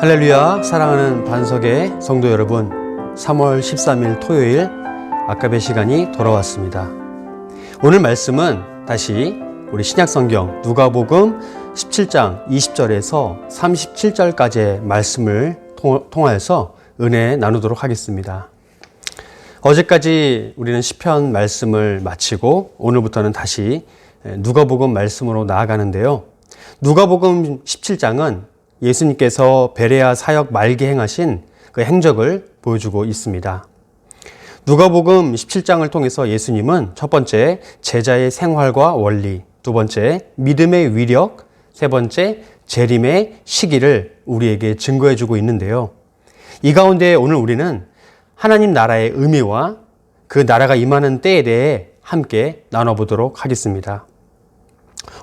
할렐루야, 사랑하는 반석의 성도 여러분, 3월 13일 토요일 아까베 시간이 돌아왔습니다. 오늘 말씀은 다시 우리 신약성경 누가복음 17장 20절에서 37절까지의 말씀을 통하여서 은혜 나누도록 하겠습니다. 어제까지 우리는 시편 말씀을 마치고 오늘부터는 다시 누가복음 말씀으로 나아가는데요. 누가복음 17장은 예수님께서 베레아 사역 말기 행하신 그 행적을 보여주고 있습니다. 누가복음 17장을 통해서 예수님은 첫 번째 제자의 생활과 원리, 두 번째 믿음의 위력, 세 번째 재림의 시기를 우리에게 증거해 주고 있는데요. 이 가운데 오늘 우리는 하나님 나라의 의미와 그 나라가 임하는 때에 대해 함께 나눠보도록 하겠습니다.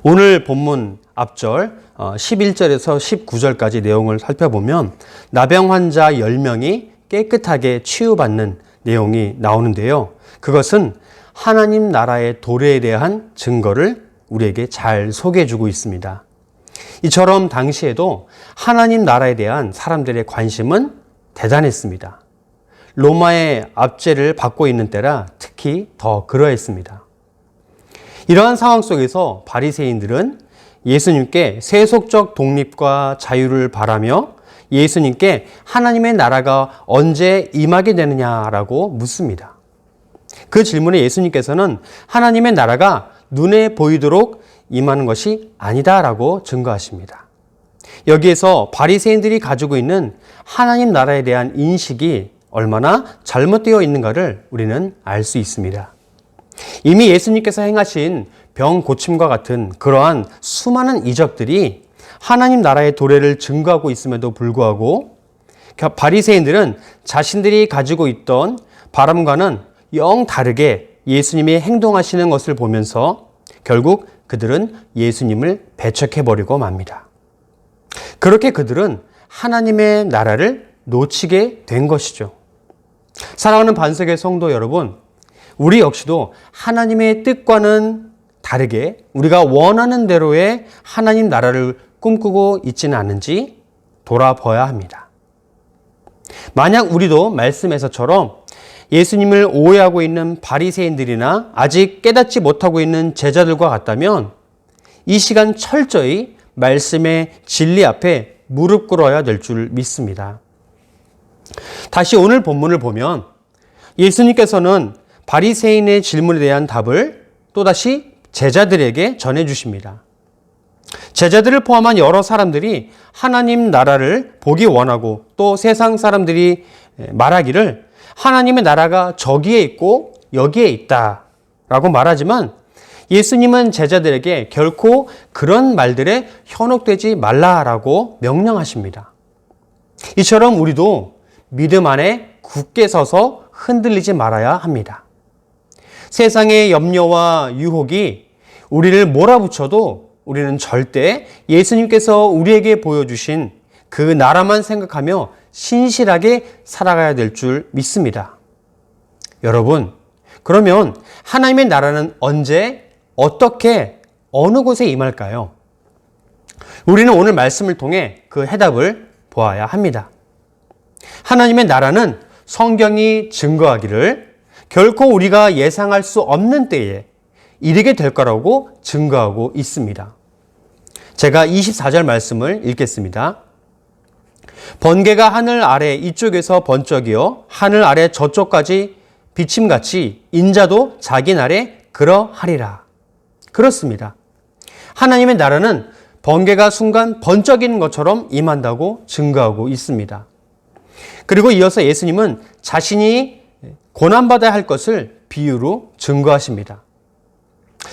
오늘 본문 앞절 11절에서 19절까지 내용을 살펴보면 나병 환자 10명이 깨끗하게 치유받는 내용이 나오는데요. 그것은 하나님 나라의 도래에 대한 증거를 우리에게 잘 소개해 주고 있습니다. 이처럼 당시에도 하나님 나라에 대한 사람들의 관심은 대단했습니다. 로마의 압제를 받고 있는 때라 특히 더 그러했습니다. 이러한 상황 속에서 바리새인들은 예수님께 세속적 독립과 자유를 바라며 예수님께 하나님의 나라가 언제 임하게 되느냐라고 묻습니다. 그 질문에 예수님께서는 하나님의 나라가 눈에 보이도록 임하는 것이 아니다라고 증거하십니다. 여기에서 바리새인들이 가지고 있는 하나님 나라에 대한 인식이 얼마나 잘못되어 있는가를 우리는 알 수 있습니다. 이미 예수님께서 행하신 병 고침과 같은 그러한 수많은 이적들이 하나님 나라의 도래를 증거하고 있음에도 불구하고 바리새인들은 자신들이 가지고 있던 바람과는 영 다르게 예수님이 행동하시는 것을 보면서 결국 그들은 예수님을 배척해버리고 맙니다. 그렇게 그들은 하나님의 나라를 놓치게 된 것이죠. 사랑하는 반석의 성도 여러분, 우리 역시도 하나님의 뜻과는 다르게 우리가 원하는 대로의 하나님 나라를 꿈꾸고 있지는 않은지 돌아봐야 합니다. 만약 우리도 말씀에서처럼 예수님을 오해하고 있는 바리새인들이나 아직 깨닫지 못하고 있는 제자들과 같다면 이 시간 철저히 말씀의 진리 앞에 무릎 꿇어야 될 줄 믿습니다. 다시 오늘 본문을 보면 예수님께서는 바리새인의 질문에 대한 답을 또다시 제자들에게 전해주십니다. 제자들을 포함한 여러 사람들이 하나님 나라를 보기 원하고 또 세상 사람들이 말하기를 하나님의 나라가 저기에 있고 여기에 있다라고 말하지만 예수님은 제자들에게 결코 그런 말들에 현혹되지 말라라고 명령하십니다. 이처럼 우리도 믿음 안에 굳게 서서 흔들리지 말아야 합니다. 세상의 염려와 유혹이 우리를 몰아붙여도 우리는 절대 예수님께서 우리에게 보여주신 그 나라만 생각하며 신실하게 살아가야 될 줄 믿습니다. 여러분, 그러면 하나님의 나라는 언제, 어떻게, 어느 곳에 임할까요? 우리는 오늘 말씀을 통해 그 해답을 보아야 합니다. 하나님의 나라는 성경이 증거하기를 결코 우리가 예상할 수 없는 때에 이르게 될 거라고 증거하고 있습니다. 제가 24절 말씀을 읽겠습니다. 번개가 하늘 아래 이쪽에서 번쩍이어 하늘 아래 저쪽까지 비침같이 인자도 자기 날에 그러하리라. 그렇습니다. 하나님의 나라는 번개가 순간 번쩍이는 것처럼 임한다고 증거하고 있습니다. 그리고 이어서 예수님은 자신이 고난받아야 할 것을 비유로 증거하십니다.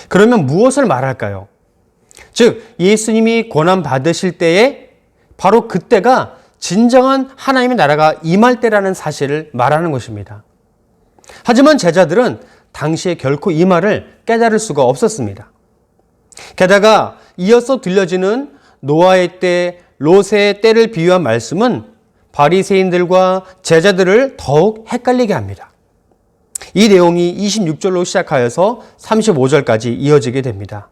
그러면 무엇을 말할까요? 즉, 예수님이 고난받으실 때에 바로 그때가 진정한 하나님의 나라가 임할 때라는 사실을 말하는 것입니다. 하지만 제자들은 당시에 결코 이 말을 깨달을 수가 없었습니다. 게다가 이어서 들려지는 노아의 때, 롯의 때를 비유한 말씀은 바리새인들과 제자들을 더욱 헷갈리게 합니다. 이 내용이 26절로 시작하여서 35절까지 이어지게 됩니다.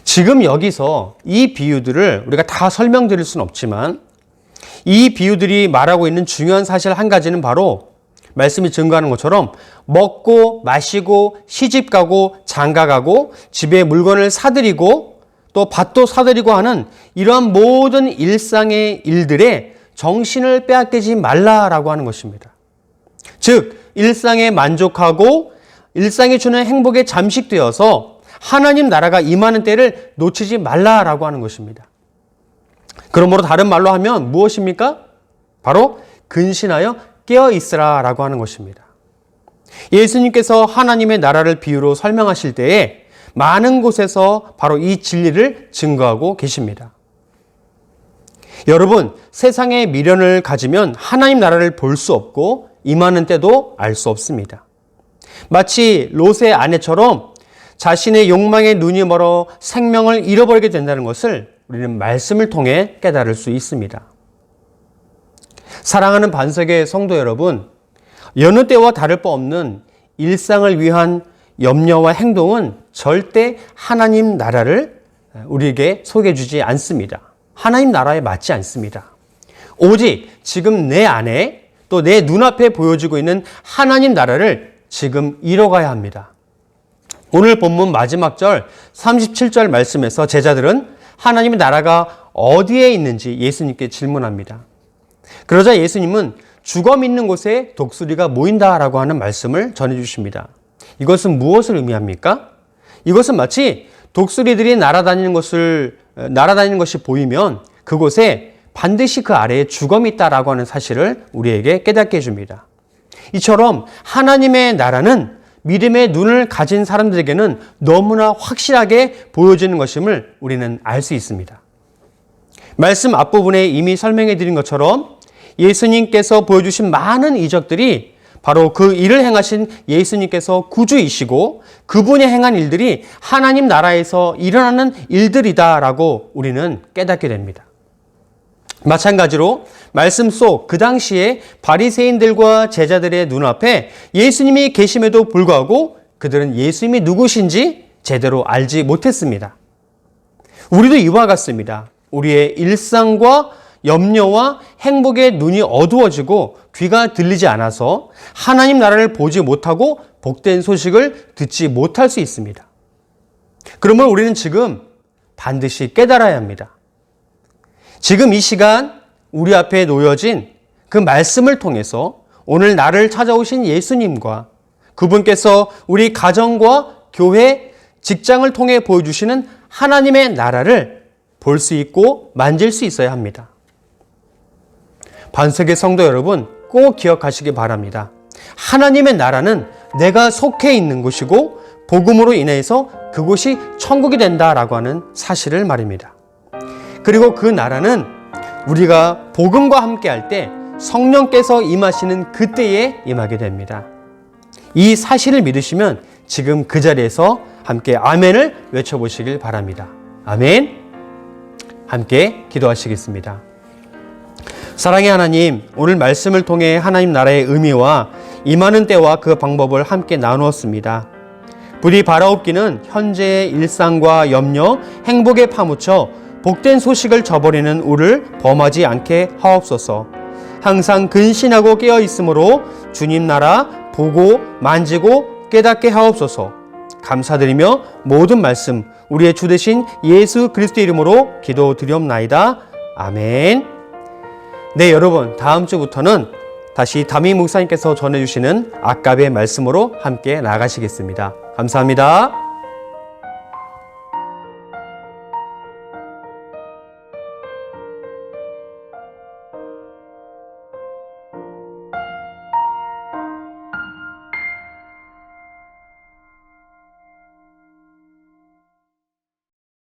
지금 여기서 이 비유들을 우리가 다 설명드릴 수는 없지만 이 비유들이 말하고 있는 중요한 사실 한 가지는 바로 말씀이 증거하는 것처럼 먹고 마시고 시집가고 장가가고 집에 물건을 사들이고 또 밭도 사들이고 하는 이러한 모든 일상의 일들에 정신을 빼앗기지 말라라고 하는 것입니다. 즉 일상에 만족하고 일상이 주는 행복에 잠식되어서 하나님 나라가 임하는 때를 놓치지 말라라고 하는 것입니다. 그러므로 다른 말로 하면 무엇입니까? 바로 근신하여 깨어 있으라라고 하는 것입니다. 예수님께서 하나님의 나라를 비유로 설명하실 때에 많은 곳에서 바로 이 진리를 증거하고 계십니다. 여러분, 세상의 미련을 가지면 하나님 나라를 볼 수 없고 임하는 때도 알 수 없습니다. 마치 롯의 아내처럼 자신의 욕망에 눈이 멀어 생명을 잃어버리게 된다는 것을 우리는 말씀을 통해 깨달을 수 있습니다. 사랑하는 반석의 성도 여러분, 여느 때와 다를 바 없는 일상을 위한 염려와 행동은 절대 하나님 나라를 우리에게 소개해 주지 않습니다. 하나님 나라에 맞지 않습니다. 오직 지금 내 안에 또 내 눈앞에 보여지고 있는 하나님 나라를 지금 이뤄가야 합니다. 오늘 본문 마지막 절 37절 말씀에서 제자들은 하나님의 나라가 어디에 있는지 예수님께 질문합니다. 그러자 예수님은 죽어 있는 곳에 독수리가 모인다라고 하는 말씀을 전해주십니다. 이것은 무엇을 의미합니까? 이것은 마치 독수리들이 날아다니는 것이 보이면 그곳에 반드시 그 아래에 죽음이 있다라고 하는 사실을 우리에게 깨닫게 해줍니다. 이처럼 하나님의 나라는 믿음의 눈을 가진 사람들에게는 너무나 확실하게 보여지는 것임을 우리는 알 수 있습니다. 말씀 앞부분에 이미 설명해 드린 것처럼 예수님께서 보여주신 많은 이적들이 바로 그 일을 행하신 예수님께서 구주이시고 그분이 행한 일들이 하나님 나라에서 일어나는 일들이다라고 우리는 깨닫게 됩니다. 마찬가지로 말씀 속 그 당시에 바리새인들과 제자들의 눈앞에 예수님이 계심에도 불구하고 그들은 예수님이 누구신지 제대로 알지 못했습니다. 우리도 이와 같습니다. 우리의 일상과 염려와 행복의 눈이 어두워지고 귀가 들리지 않아서 하나님 나라를 보지 못하고 복된 소식을 듣지 못할 수 있습니다. 그러면 우리는 지금 반드시 깨달아야 합니다. 지금 이 시간 우리 앞에 놓여진 그 말씀을 통해서 오늘 나를 찾아오신 예수님과 그분께서 우리 가정과 교회, 직장을 통해 보여주시는 하나님의 나라를 볼 수 있고 만질 수 있어야 합니다. 반석의 성도 여러분, 꼭 기억하시기 바랍니다. 하나님의 나라는 내가 속해 있는 곳이고 복음으로 인해서 그곳이 천국이 된다라고 하는 사실을 말입니다. 그리고 그 나라는 우리가 복음과 함께 할 때 성령께서 임하시는 그때에 임하게 됩니다. 이 사실을 믿으시면 지금 그 자리에서 함께 아멘을 외쳐보시길 바랍니다. 아멘. 함께 기도하시겠습니다. 사랑의 하나님, 오늘 말씀을 통해 하나님 나라의 의미와 임하는 때와 그 방법을 함께 나누었습니다. 부디 바라옵기는 현재의 일상과 염려, 행복에 파묻혀 복된 소식을 저버리는 우를 범하지 않게 하옵소서. 항상 근신하고 깨어 있으므로 주님 나라 보고 만지고 깨닫게 하옵소서. 감사드리며 모든 말씀 우리의 주 되신 예수 그리스도 이름으로 기도드리옵나이다. 아멘. 네, 여러분, 다음 주부터는 다시 담임 목사님께서 전해주시는 아깝의 말씀으로 함께 나가시겠습니다. 감사합니다.